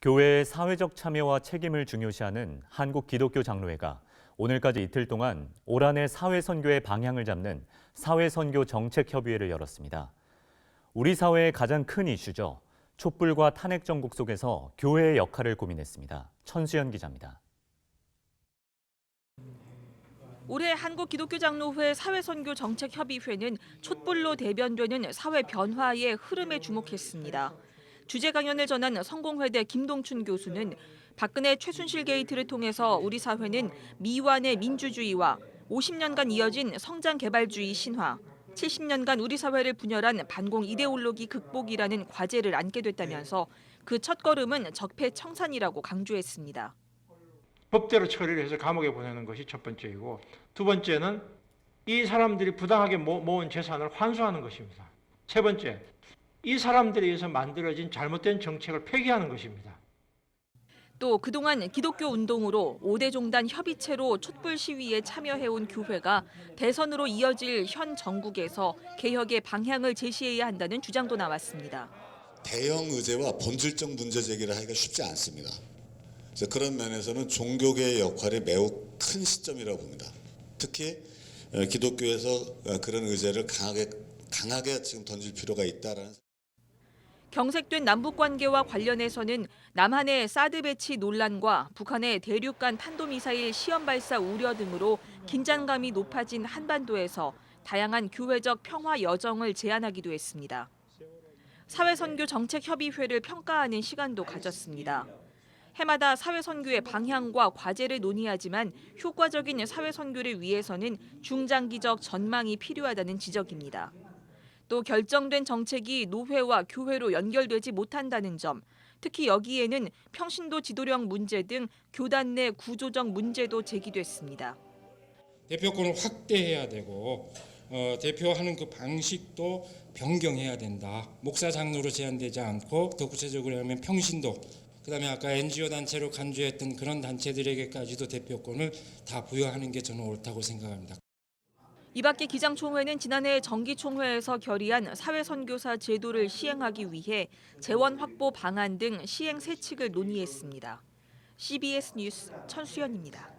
교회의 사회적 참여와 책임을 중요시하는 한국 기독교 장로회가 오늘까지 이틀 동안 올 한해 사회선교의 방향을 잡는 사회선교 정책협의회를 열었습니다. 우리 사회의 가장 큰 이슈죠. 촛불과 탄핵 정국 속에서 교회의 역할을 고민했습니다. 천수연 기자입니다. 올해 한국기독교장로회 사회선교 정책협의회는 촛불로 대변되는 사회 변화의 흐름에 주목했습니다. 주제 강연을 전한 성공회대 김동춘 교수는 박근혜 최순실 게이트를 통해서 우리 사회는 미완의 민주주의와 50년간 이어진 성장개발주의 신화, 70년간 우리 사회를 분열한 반공 이데올로기 극복이라는 과제를 안게 됐다면서 그 첫걸음은 적폐청산이라고 강조했습니다. 법대로 처리를 해서 감옥에 보내는 것이 첫 번째이고, 두 번째는 이 사람들이 부당하게 모은 재산을 환수하는 것입니다. 세 번째, 이 사람들에 의해서 만들어진 잘못된 정책을 폐기하는 것입니다. 또 그동안 기독교 운동으로 5대 종단 협의체로 촛불 시위에 참여해온 교회가 대선으로 이어질 현 정국에서 개혁의 방향을 제시해야 한다는 주장도 나왔습니다. 대형 의제와 본질적 문제 제기를 하기가 쉽지 않습니다. 그래서 그런 면에서는 종교계의 역할이 매우 큰 시점이라고 봅니다. 특히 기독교에서 그런 의제를 강하게 지금 던질 필요가 있다라는. 경색된 남북 관계와 관련해서는 남한의 사드 배치 논란과 북한의 대륙간 탄도미사일 시험 발사 우려 등으로 긴장감이 높아진 한반도에서 다양한 교회적 평화 여정을 제안하기도 했습니다. 사회선교 정책협의회를 평가하는 시간도 가졌습니다. 해마다 사회선교의 방향과 과제를 논의하지만 효과적인 사회선교를 위해서는 중장기적 전망이 필요하다는 지적입니다. 또 결정된 정책이 노회와 교회로 연결되지 못한다는 점, 특히 여기에는 평신도 지도력 문제 등 교단 내 구조적 문제도 제기됐습니다. 대표권을 확대해야 되고 대표하는 그 방식도 변경해야 된다. 목사 장로로 제한되지 않고 더 구체적으로 하면 평신도, 그다음에 아까 NGO 단체로 간주했던 그런 단체들에게까지도 대표권을 다 부여하는 게 저는 옳다고 생각합니다. 이 밖에 기장총회는 지난해 정기총회에서 결의한 사회선교사 제도를 시행하기 위해 재원 확보 방안 등 시행 세칙을 논의했습니다. CBS 뉴스 천수연입니다.